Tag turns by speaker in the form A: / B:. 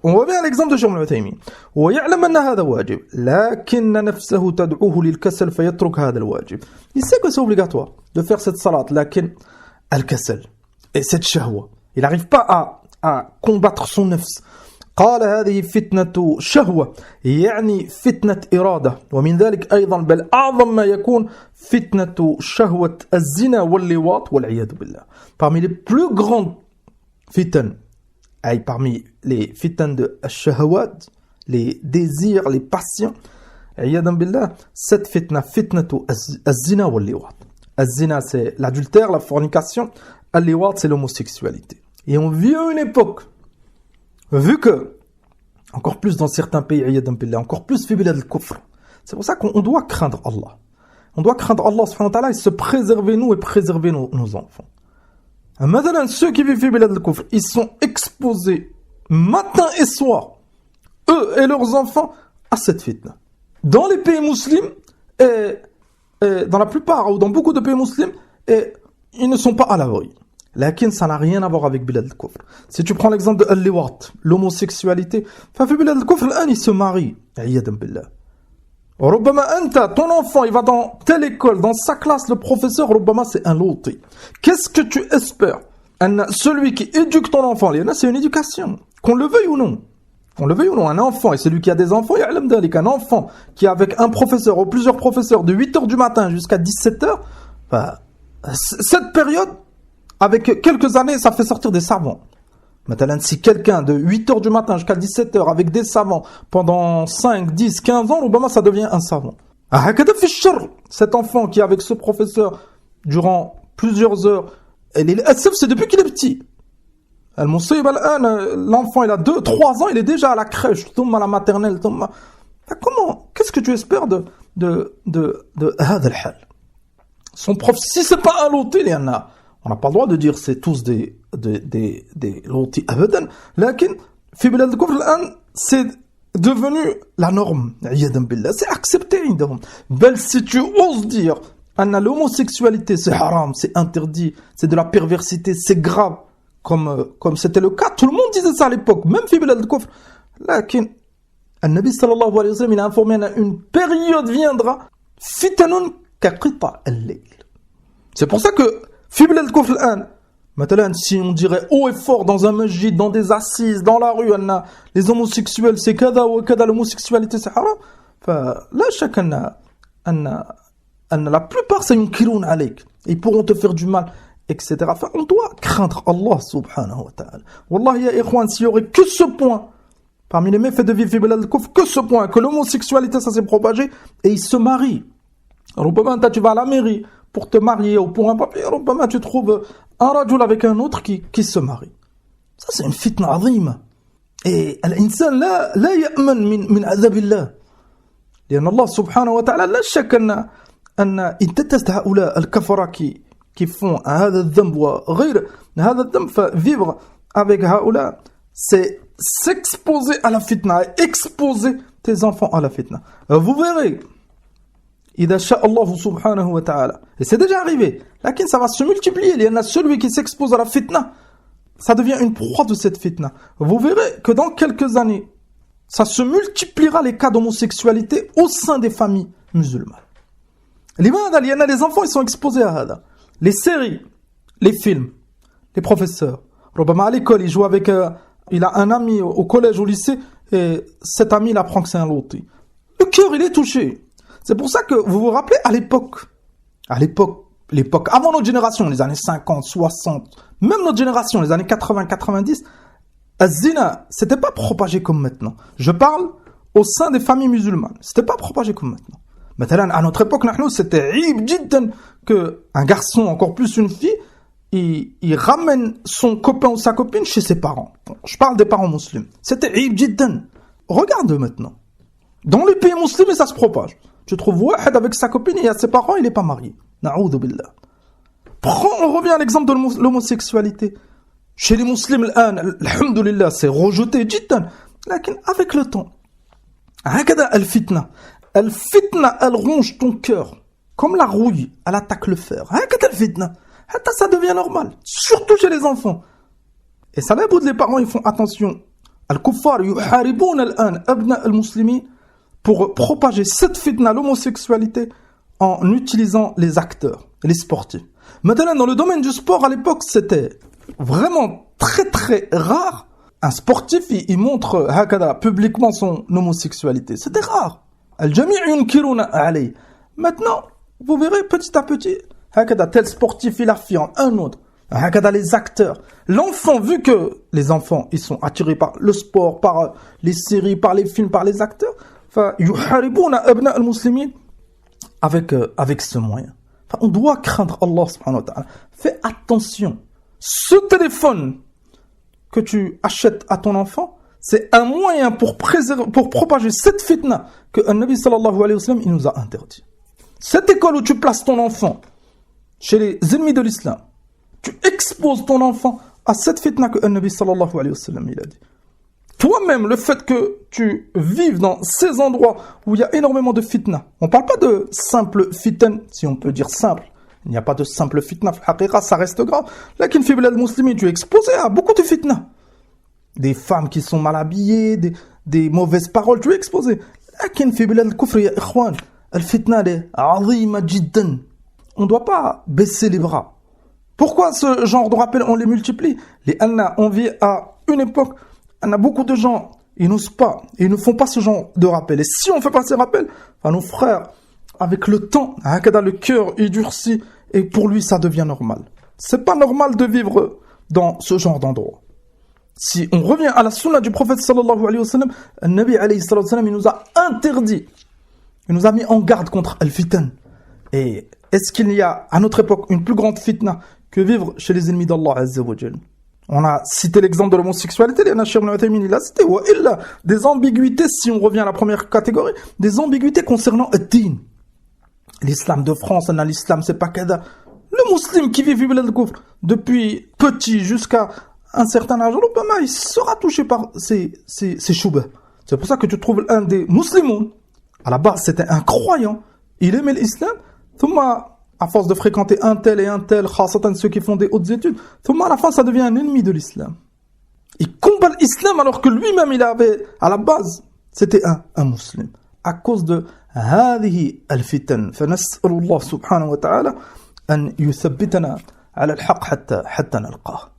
A: On revient à l'exemple de Cheikh Ibn Uthaymin. ويعلم أن هذا واجب لكن نفسه تدعوه للكسل فيترك هذا الواجب. Il sait que c'est obligatoire de faire cette salat, لكن الكسل et cette shahwa. Il n'arrive pas à combattre son nafs. قال هذه فتنة شهوة يعني فتنة إرادة ومن ذلك أيضا بل أعظم ما يكون فتنة شهوة الزنا واللواط والعياذ بالله. Parmi les plus grandes fitnes, parmi les fitnes de shahawat, les désirs, les passions, عياذا بالله, cette fitnة الزنا واللواط. الزنا c'est l'adultère, la fornication, اللواط c'est l'homosexualité. Et on vit à une époque, vu que, encore plus dans certains pays, encore plus fi bilad al-kufr, c'est pour ça qu'on doit craindre Allah. On doit craindre Allah subhanahu wa ta'ala et se préserver nous et préserver nos enfants. Maintenant, ceux qui vivent fi bilad al-kufr, ils sont exposés matin et soir, eux et leurs enfants, à cette fitna. Dans les pays musulmans, et dans la plupart, ou dans beaucoup de pays musulmans, ils ne sont pas à l'abri. Lakin ça n'a rien à voir avec Bilad al-Kufr. Si tu prends l'exemple de al-liwat, l'homosexualité, في Bilad al-Kufr الآن il se marie, عياذا بالله. ربما أنت, ton enfant, il va dans telle école, dans sa classe, le professeur, ربما c'est un louti. Qu'est-ce que tu espères? Celui qui éduque ton enfant, c'est une éducation, qu'on le veuille ou non. Qu'on le veuille ou non, un enfant, et celui qui a des enfants, يعلم ذلك, un enfant qui est avec un professeur ou plusieurs professeurs de 8h du matin jusqu'à 17h, cette période, avec quelques années, ça fait sortir des savants. Maintenant, si quelqu'un de 8h du matin jusqu'à 17h avec des savants pendant 5, 10, 15 ans, Obama, ça devient un savant. Cet enfant qui est avec ce professeur durant plusieurs heures, c'est depuis qu'il est petit. L'enfant, il a 2, 3 ans, il est déjà à la crèche, à la maternelle. Comment? Qu'est-ce que tu espères de son prof? Si c'est pas un loté, il y en a. On n'a pas le droit de dire c'est tous des lotis abadan. Lakin, fi bilad al-kufr الآن, c'est devenu la norme. C'est accepté. Bel, si tu oses dire que l'homosexualité c'est haram, c'est interdit, c'est de la perversité, c'est grave, comme c'était le cas, tout le monde disait ça à l'époque, même fi bilad al-kufr. Lakin, An-Nabi sallallahu alayhi wa sallam, il a informé une période viendra, fitanun ka qita al-layl. C'est pour ça que fi bilad al-kufr الآن, maintenant, si on dirait haut et fort dans un masjid, dans des assises, dans la rue, les homosexuels c'est kada ou kada, l'homosexualité c'est haram, là chacun la plupart c'est yunkiroun alayk, ils pourront te faire du mal, etc. On doit craindre Allah subhanahu wa ta'ala. Wallahi ya ikhwan, s'il y aurait que ce point parmi les méfaits de vivre fi bilad al-kufr, que ce point, que l'homosexualité ça s'est propagé et ils se marient. Rubama tu vas à la mairie pour te marier ou pour un papier, Rubama tu trouves un rajul avec un autre qui se marie. Ça c'est une fitna azima. Et l'insan la ya'man min azab Allah. لأن الله سبحانه وتعالى لا شك أن déteste هؤلاء الكفرة qui font هذا الذنب وغير هذا الذنب. Vivre avec هؤلاء c'est s'exposer à la fitna, exposer tes enfants à la fitna. Vous verrez, إذا شاء الله سبحانه وتعالى, et c'est déjà arrivé, lakin ça va se multiplier. Il y en a celui qui s'expose à la fitna, ça devient une proie de cette fitna. Vous verrez que dans quelques années, ça se multipliera les cas d'homosexualité au sein des familles musulmanes. Il y en a les enfants, ils sont exposés à hada. Les séries, les films, les professeurs. Robama à l'école, il joue avec, il a un ami au collège, au lycée, et cet ami il apprend que c'est un loti. Le cœur, il est touché. C'est pour ça que vous vous rappelez à l'époque, avant notre génération, les années 50, 60, même notre génération, les années 80, 90, az-zina, c'était pas propagé comme maintenant. Je parle au sein des familles musulmanes. C'était pas propagé comme maintenant. Maintenant, à notre époque, c'était عيب جدا que un garçon, encore plus une fille, il ramène son copain ou sa copine chez ses parents. Bon, je parle des parents musulmans. C'était عيب جدا. Regarde maintenant. Dans les pays musulmans, ça se propage. Tu trouves Wahed avec sa copine et à ses parents, il n'est pas marié. Na'oudhu billah. On revient à l'exemple de l'homosexualité. Chez les musulmans, alhamdulillah, c'est rejeté, jiddan. Lakin avec le temps, al-fitna, elle ronge ton cœur. Comme la rouille, elle attaque le fer. Al-fitna, ça devient normal. Surtout chez les enfants. Et ça, les parents, ils font attention Al-Kuffar yuharibuna al-an abna al-muslimin pour propager cette fitna, l'homosexualité, en utilisant les acteurs, les sportifs. Maintenant, dans le domaine du sport, à l'époque, c'était vraiment très très rare. Un sportif, il montre hakada, publiquement son homosexualité. C'était rare. Al-jami' yunkiruna alayh. Maintenant, vous verrez petit à petit, hakada, tel sportif, il affirme, un autre. Hakada, les acteurs. L'enfant, vu que les enfants, ils sont attirés par le sport, par les séries, par les films, par les acteurs, yuharibuna abna al-muslimin avec ce moyen. On doit craindre Allah subhanahu wa ta'ala. Fais attention. Ce téléphone que tu achètes à ton enfant, c'est un moyen pour propager cette fitna que le Nabi sallallahu alayhi wa sallam, il nous a interdit. Cette école où tu places ton enfant chez les ennemis de l'islam, tu exposes ton enfant à cette fitna que le Nabi sallallahu alayhi wa sallam, il a dit. Toi-même, le fait que tu vives dans ces endroits où il y a énormément de fitna, on ne parle pas de simple fitna, si on peut dire simple. Il n'y a pas de simple fitna, ça reste grave. Lakin fi bilad muslimin, tu es exposé à beaucoup de fitna. Des femmes qui sont mal habillées, des mauvaises paroles, tu es exposé. Lakin fi bilad al-kufr, ya ikhwan, al-fitna est azima jiddan. On ne doit pas baisser les bras. Pourquoi ce genre de rappels, on les multiplie? Les anna, on vit à une époque, on a beaucoup de gens, ils n'osent pas, ils ne font pas ce genre de rappels. Et si on ne fait pas ces rappels, nos frères, avec le temps, le cœur il durcit et pour lui ça devient normal. C'est pas normal de vivre dans ce genre d'endroit. Si on revient à la sunna du prophète sallallahu alayhi wa sallam, le Nabi alayhi sallallahu alayhi wa sallam, il nous a interdit, il nous a mis en garde contre al-fitan. Et est-ce qu'il y a à notre époque une plus grande fitna que vivre chez les ennemis d'Allah azza wa jalla? On a cité l'exemple de l'homosexualité, il a cité des ambiguïtés, si on revient à la première catégorie, des ambiguïtés concernant ad-din. L'islam de France, l'islam c'est pas kada. Le musulman qui vit depuis petit jusqu'à un certain âge, il sera touché par ces choubas. C'est pour ça que tu trouves un des musulmans, à la base c'était un croyant, il aimait l'islam, à force de fréquenter un tel, khasatan ceux qui font des hautes études, à la fin ça devient un ennemi de l'islam. Il combat l'islam alors que lui-même il avait, à la base, c'était un musulman. À cause de هذه الفتن فنسأل الله سبحانه وتعالى أن يثبتنا على الحق حتى نلقاه